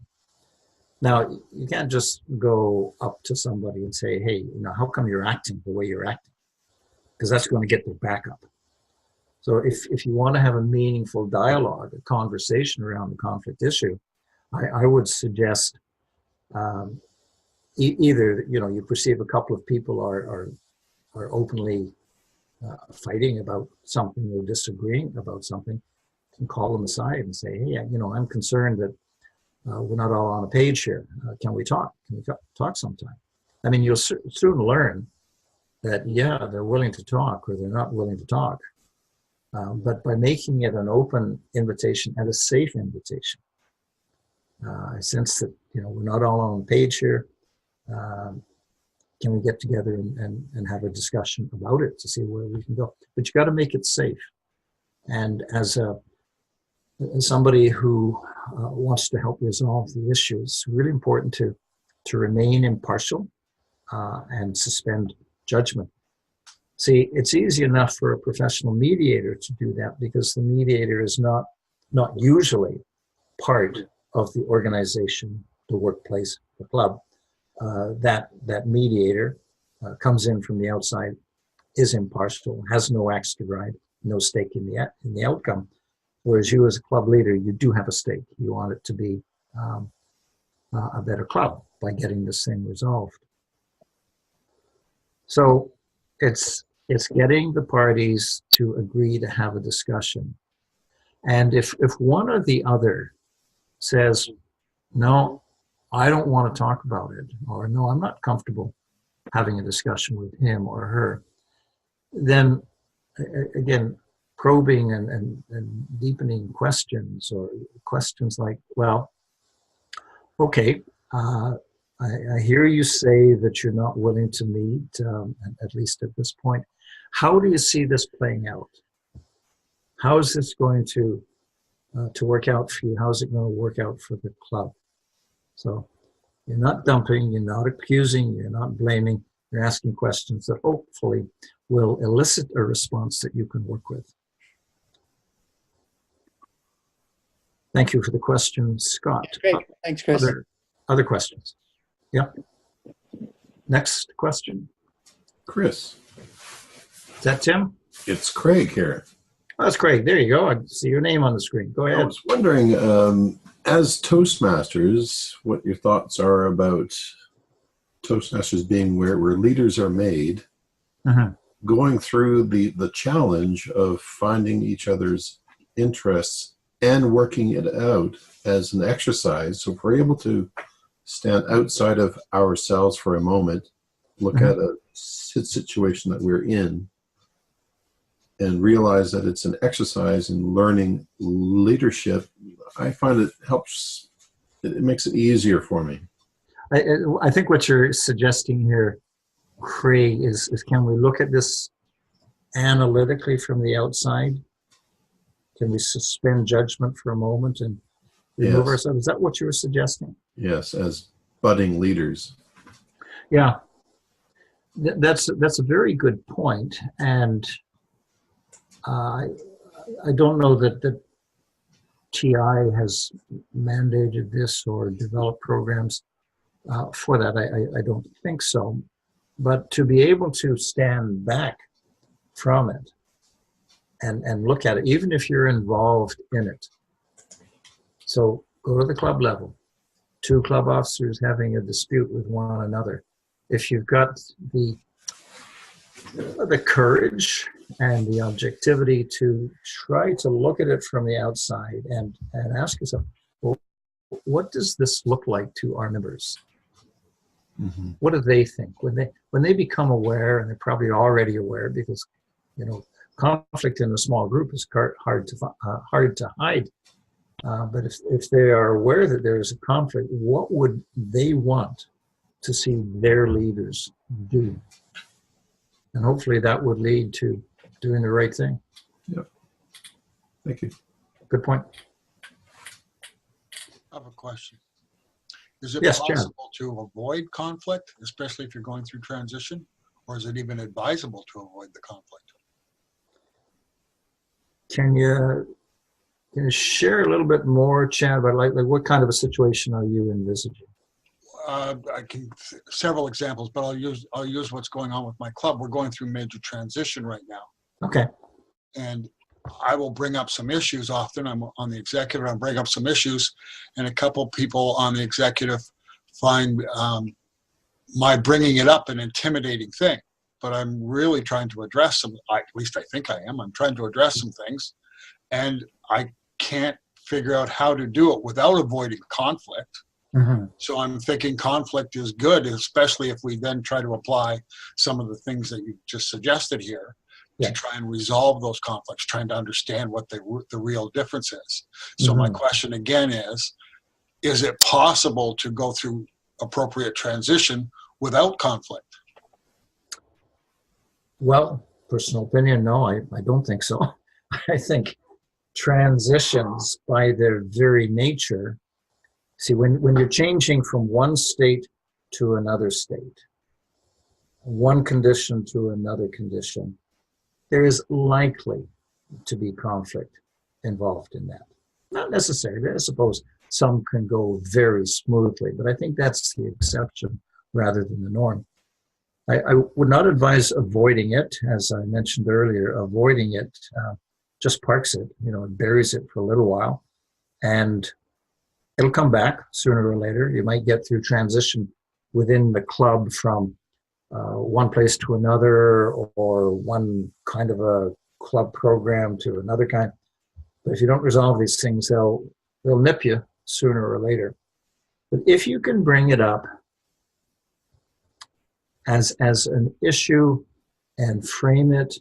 Now, you can't just go up to somebody and say, hey, how come you're acting the way you're acting? Because that's going to get their back up. So if you want to have a meaningful dialogue, a conversation around the conflict issue, I would suggest either, you perceive a couple of people are openly fighting about something or disagreeing about something, you can call them aside and say, hey, I'm concerned that we're not all on a page here. Can we talk? Can we talk sometime? I mean, you'll soon learn that, yeah, they're willing to talk or they're not willing to talk. But by making it an open invitation and a safe invitation, I sense that, we're not all on a page here. Can we get together and have a discussion about it to see where we can go? But you got to make it safe. And as somebody who wants to help resolve the issue, it's really important to remain impartial and suspend judgment. See, it's easy enough for a professional mediator to do that because the mediator is not usually part of the organization, the workplace, the club. That mediator comes in from the outside, is impartial, has no axe to grind, no stake in the outcome. Whereas you as a club leader, you do have a stake. You want it to be a better club by getting this thing resolved. So it's getting the parties to agree to have a discussion. And if one or the other says, no, I don't want to talk about it, or no, I'm not comfortable having a discussion with him or her, then again, probing and deepening questions, or questions like, well, okay, I hear you say that you're not willing to meet, at least at this point. How do you see this playing out? How is this going to work out for you? How is it going to work out for the club? So you're not dumping, you're not accusing, you're not blaming, you're asking questions that hopefully will elicit a response that you can work with. Thank you for the question, Scott. Great. Thanks, Chris. Other questions? Yeah. Next question. Chris. Is that Tim? It's Craig here. Oh, that's Craig. There you go. I see your name on the screen. Go ahead. I was wondering, as Toastmasters, what your thoughts are about Toastmasters being where leaders are made, going through the challenge of finding each other's interests and working it out as an exercise. So if we're able to stand outside of ourselves for a moment, look at a situation that we're in, and realize that it's an exercise in learning leadership, I find it helps, it makes it easier for me. I think what you're suggesting here, Craig, is can we look at this analytically from the outside? Can we suspend judgment for a moment and remove ourselves? Is that what you were suggesting? Yes, as budding leaders. Yeah, that's a very good point. And I don't know that TI has mandated this or developed programs for that. I don't think so. But to be able to stand back from it and look at it, even if you're involved in it. So go to the club level. Two club officers having a dispute with one another. If you've got the courage and the objectivity to try to look at it from the outside and ask yourself, well, what does this look like to our members? What do they think when they become aware? And they're probably already aware, because conflict in a small group is hard to hide. But if they are aware that there is a conflict, what would they want to see their leaders do? And hopefully that would lead to doing the right thing. Yep. Thank you. Good point. I have a question. Is it Yes, possible to avoid conflict, especially if you're going through transition? Or is it even advisable to avoid the conflict? Can you share a little bit more, Chad, about like what kind of a situation are you envisaging? I can several examples, but I'll use what's going on with my club. We're going through major transition right now. Okay. And I will bring up some issues often. I'm on the executive, I'll bring up some issues, and a couple people on the executive find my bringing it up an intimidating thing. But I'm really trying to address some, at least I think I am. I'm trying to address some things, and I can't figure out how to do it without avoiding conflict. So I'm thinking conflict is good, especially if we then try to apply some of the things that you just suggested here to try and resolve those conflicts, trying to understand what the real difference is. So my question again is it possible to go through appropriate transition without conflict? Well, personal opinion, no, I don't think so. I think transitions by their very nature, see, when you're changing from one state to another state, one condition to another condition, there is likely to be conflict involved in that. Not necessarily. I suppose some can go very smoothly, but I think that's the exception rather than the norm. I would not advise avoiding it, as I mentioned earlier. Avoiding it just parks it, it buries it for a little while, and it'll come back sooner or later. You might get through transition within the club from one place to another, or one kind of a club program to another kind. But if you don't resolve these things, they'll nip you sooner or later. But if you can bring it up as an issue and frame it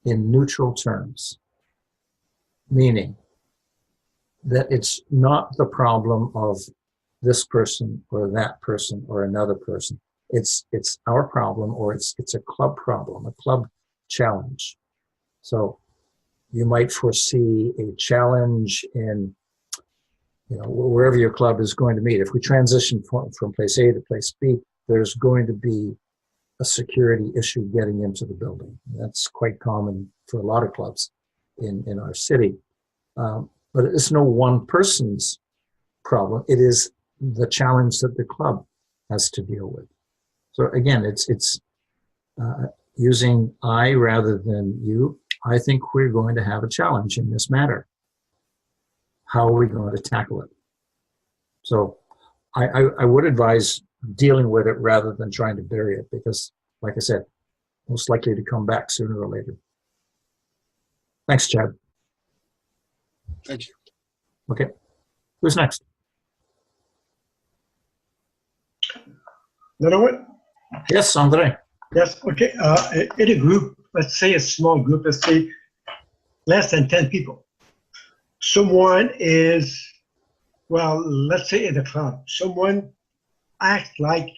in neutral terms, meaning that it's not the problem of this person or that person or another person. It's our problem, or it's a club problem, a club challenge. So you might foresee a challenge in, wherever your club is going to meet. If we transition from place A to place B, there's going to be a security issue getting into the building. That's quite common for a lot of clubs in our city. But it's no one person's problem. It is the challenge that the club has to deal with. So again, it's using I rather than you. I think we're going to have a challenge in this matter. How are we going to tackle it? So I would advise dealing with it rather than trying to bury it, because, like I said, most likely to come back sooner or later. Thanks, Chad. Thank you. Okay. Who's next? Another one? Yes, Andre. Yes, okay. In a group, let's say a small group, let's say less than 10 people. Someone is, well, let's say in a club, someone acts like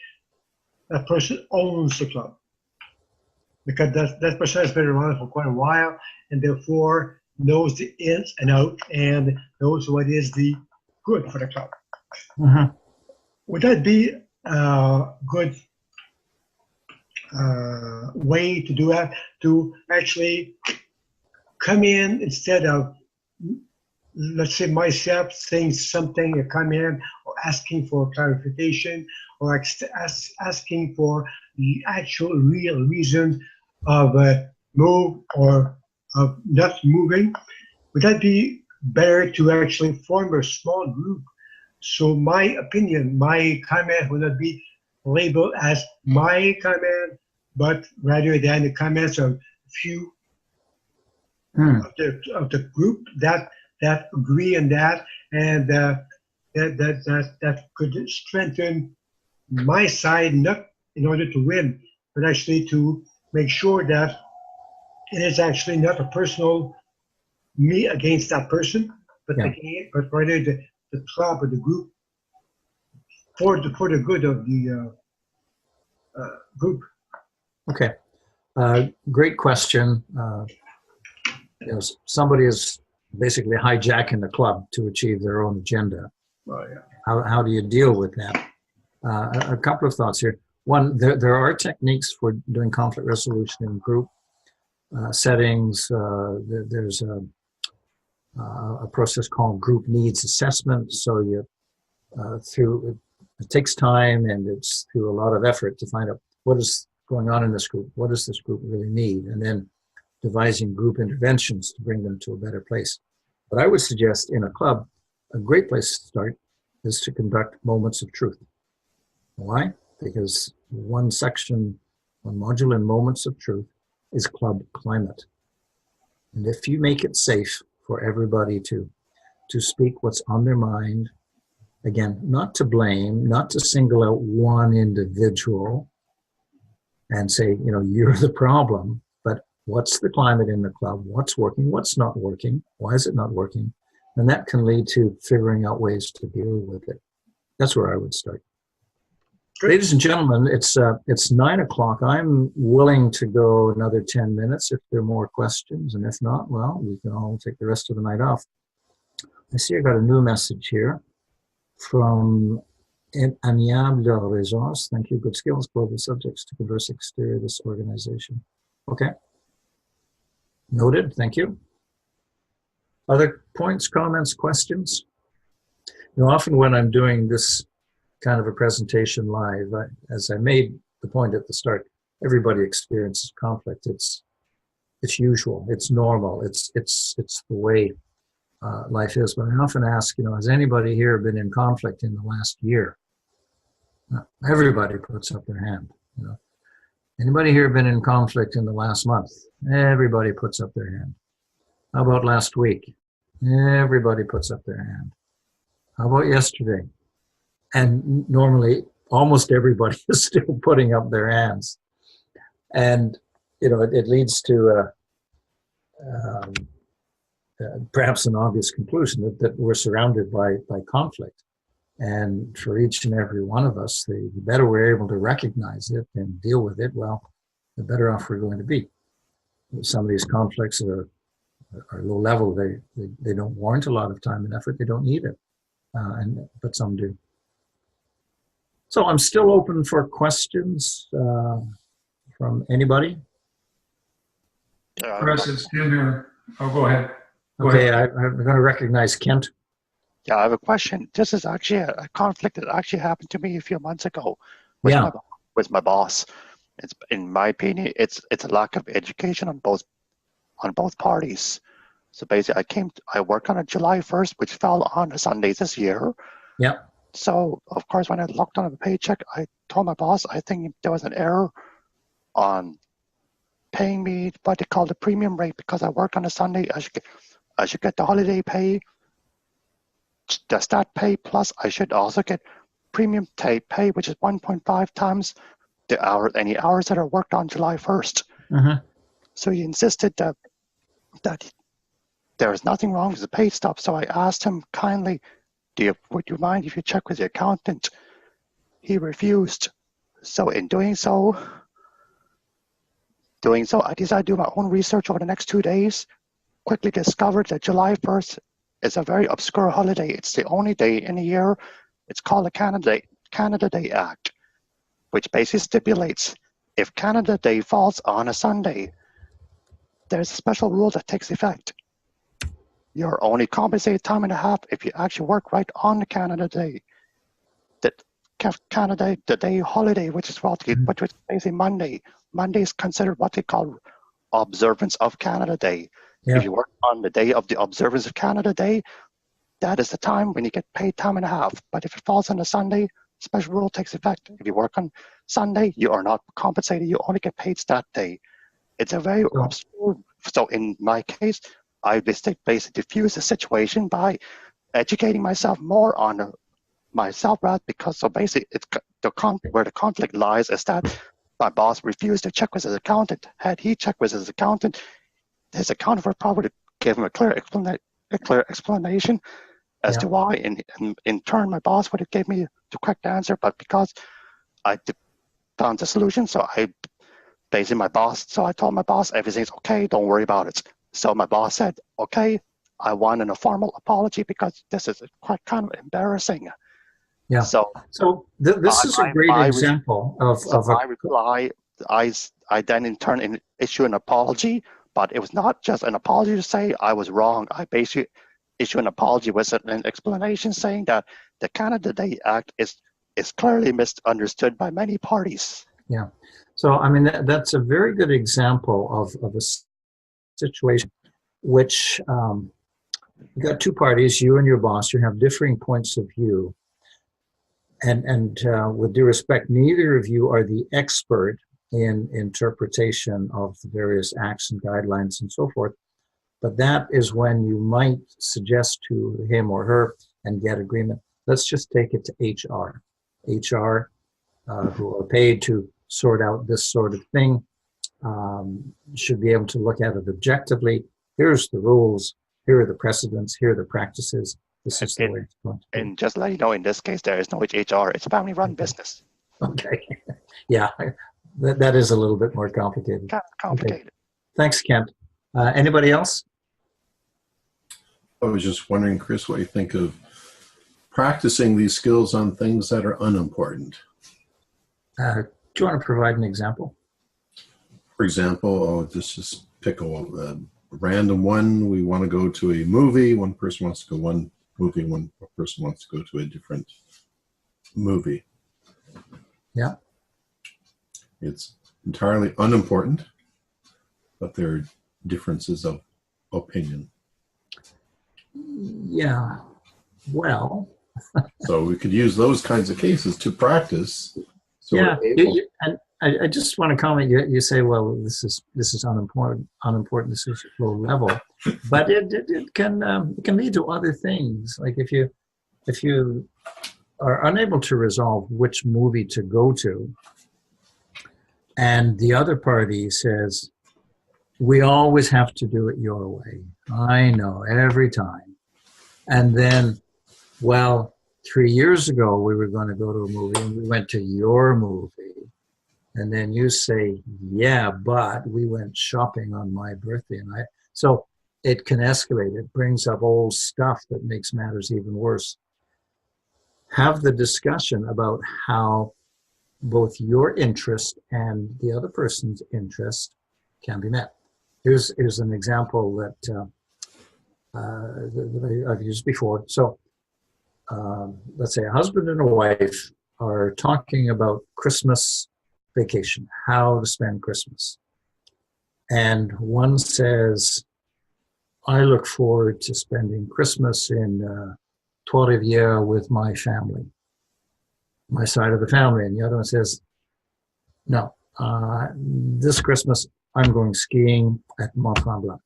that person owns the club, because that person has been around for quite a while, and therefore knows the ins and outs and knows what is the good for the club. Mm-hmm. Would that be a good way to do that, to actually come in instead of, let's say, myself saying something, a comment, or asking for clarification, or asking for the actual real reason of a move or of not moving? Would that be better to actually form a small group? So my opinion, my comment would not be labeled as my comment, but rather than the comments of a few of the group that agree on that, and that could strengthen my side, not in order to win, but actually to make sure that it is actually not a personal me against that person, but rather the club or the group for the good of the group. Okay. Great question. Somebody is basically hijacking the club to achieve their own agenda. Oh, yeah. How do you deal with that? A couple of thoughts here. One, there are techniques for doing conflict resolution in group settings. There's a process called group needs assessment. So you it takes time, and it's through a lot of effort to find out what is going on in this group. What does this group really need? And then devising group interventions to bring them to a better place. But I would suggest in a club, a great place to start is to conduct moments of truth. Why? Because one module in moments of truth is club climate. And if you make it safe for everybody to speak what's on their mind, again, not to blame, not to single out one individual and say, you're the problem, but what's the climate in the club? What's working? What's not working? Why is it not working? And that can lead to figuring out ways to deal with it. That's where I would start. Good. Ladies and gentlemen, it's 9 o'clock. I'm willing to go another 10 minutes if there are more questions. And if not, well, we can all take the rest of the night off. I see I got a new message here from Amiable Resource. Thank you. Good skills, global subjects to converse exterior this organization. Okay. Noted. Thank you. Other points, comments, questions? Often when I'm doing this kind of a presentation live, as I made the point at the start, everybody experiences conflict. It's usual. It's normal. It's the way life is. But I often ask, has anybody here been in conflict in the last year? Everybody puts up their hand. Anybody here been in conflict in the last month? Everybody puts up their hand. How about last week? Everybody puts up their hand. How about yesterday? And normally, almost everybody is still putting up their hands. And, it leads to perhaps an obvious conclusion that we're surrounded by conflict. And for each and every one of us, the better we're able to recognize it and deal with it, well, the better off we're going to be. Some of these conflicts are low level. They don't warrant a lot of time and effort. They don't need it, but some do. So I'm still open for questions from anybody. Chris, it's Tim here. Oh, go ahead. Okay, I'm going to recognize Kent. Yeah, I have a question. This is actually a conflict that actually happened to me a few months ago with my boss. It's, in my opinion, it's a lack of education on both parties. So basically, I worked on a July 1st, which fell on a Sunday this year. Yeah. So of course, when I looked on the paycheck, I told my boss I think there was an error on paying me what they call the premium rate because I work on a Sunday. I should get the holiday pay, the stat pay, plus I should also get premium pay, which is 1.5 times any hours that are worked on July 1st. Mm-hmm. So he insisted that there is nothing wrong with the pay stub. So I asked him kindly, would you mind if you check with the accountant? He refused. So in doing so, I decided to do my own research over the next 2 days, quickly discovered that July 1st is a very obscure holiday. It's the only day in a year. It's called the Canada Day Act, which basically stipulates if Canada Day falls on a Sunday, there's a special rule that takes effect. You're only compensated time and a half if you actually work right on the Canada Day. The day holiday, which is basically Monday. Monday is considered what they call observance of Canada Day. Yeah. If you work on the day of the observance of Canada Day, that is the time when you get paid time and a half. But if it falls on a Sunday, special rule takes effect. If you work on Sunday, you are not compensated. You only get paid that day. It's a very obscure. So in my case, I basically diffuse the situation by educating myself more on myself, right? Because so basically, where the conflict lies is that my boss refused to check with his accountant. Had he checked with his accountant would probably give him a clear explanation as to why. In turn, my boss would have gave me the correct answer. But because I found the solution, so I told my boss everything's okay. Don't worry about it. So my boss said, okay, I want a formal apology because this is quite kind of embarrassing. Yeah. So this is a great example of my reply. I then in turn issue an apology, but it was not just an apology to say I was wrong. I basically issue an apology with an explanation saying that the Canada Day Act is clearly misunderstood by many parties. Yeah. So I mean that's a very good example of a situation which you got two parties, you and your boss, you have differing points of view. And with due respect, neither of you are the expert in interpretation of the various acts and guidelines and so forth. But that is when you might suggest to him or her and get agreement. Let's just take it to HR. HR, who are paid to sort out this sort of thing, should be able to look at it objectively. Here's the rules. Here are the precedents. Here are the practices. This is the way it's going to be. And just let you know, in this case, there is no HR. It's a family-run business. Okay. Yeah, that is a little bit more complicated. Kind of complicated. Okay. Thanks, Kent. Anybody else? I was just wondering, Chris, what you think of practicing these skills on things that are unimportant. Do you want to provide an example? For example, let's just pick a random one. We want to go to a movie. One person wants to go one movie. One person wants to go to a different movie. Yeah. It's entirely unimportant, but they're differences of opinion. Yeah. Well. So we could use those kinds of cases to practice. So Yeah. we're able. And I just want to comment. You say, well, this is unimportant. This is low level, but it can lead to other things. Like if you are unable to resolve which movie to go to, and the other party says, we always have to do it your way. I know, every time. And then, well, 3 years ago, we were going to go to a movie, and we went to your movie. And then you say, yeah, but we went shopping on my birthday. So it can escalate. It brings up old stuff that makes matters even worse. Have the discussion about how both your interest and the other person's interest can be met. Here's an example that I've used before. So let's say a husband and a wife are talking about Christmas vacation, how to spend Christmas. And one says, I look forward to spending Christmas in Trois-Rivières with my family, my side of the family. And the other one says, no, this Christmas I'm going skiing at Mont-Tremblant.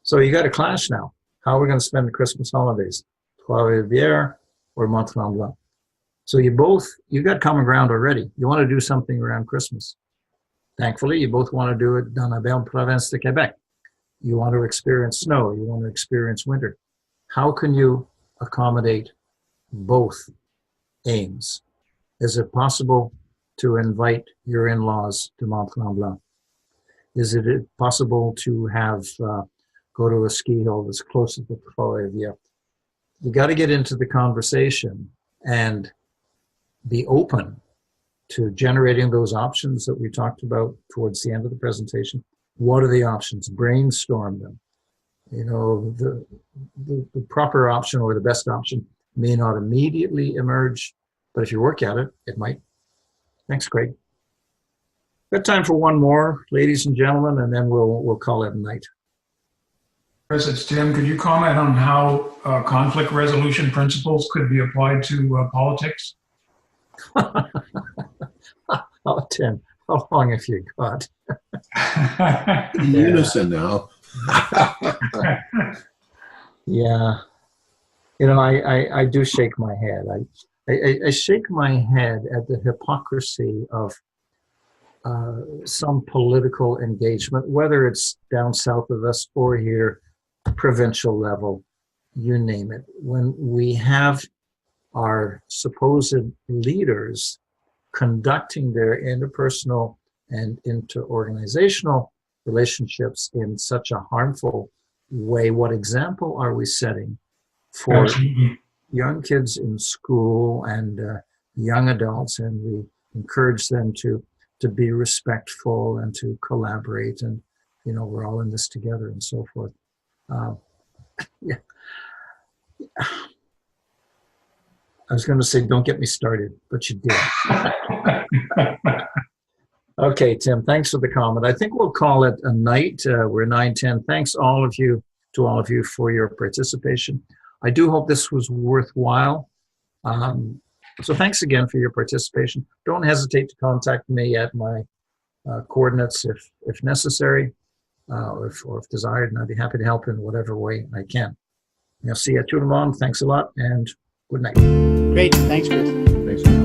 So you got a clash now. How are we going to spend the Christmas holidays? Trois-Rivières or Mont-Tremblant? So you got common ground already. You want to do something around Christmas. Thankfully, you both want to do it dans la belle province de Québec. You want to experience snow. You want to experience winter. How can you accommodate both aims? Is it possible to invite your in-laws to Mont-Tremblant? Is it possible to have go to a ski hill that's close to the Trois-Rivières? You got to get into the conversation and be open to generating those options that we talked about towards the end of the presentation. What are the options? Brainstorm them. You know, the proper option or the best option may not immediately emerge, but if you work at it, it might. Thanks, Craig. Got time for one more, ladies and gentlemen, and then we'll call it a night. Chris, it's Tim. Could you comment on how conflict resolution principles could be applied to politics? Oh, Tim, how long have you got? In unison now. Yeah. You know, I do shake my head. I shake my head at the hypocrisy of some political engagement, whether it's down south of us or here, provincial level, you name it. When we have our supposed leaders conducting their interpersonal and interorganizational relationships in such a harmful way, what example are we setting for young kids in school and young adults? And we encourage them to be respectful and to collaborate, and you know, we're all in this together and so forth. Yeah. I was going to say, don't get me started, but you did. Okay, Tim, thanks for the comment. I think we'll call it a night. We're 9:10. Thanks to all of you for your participation. I do hope this was worthwhile. So thanks again for your participation. Don't hesitate to contact me at my coordinates if necessary, or if desired, and I'd be happy to help in whatever way I can. Merci à tout le monde. Thanks a lot, and good night. Great. Thanks, Chris. Thanks.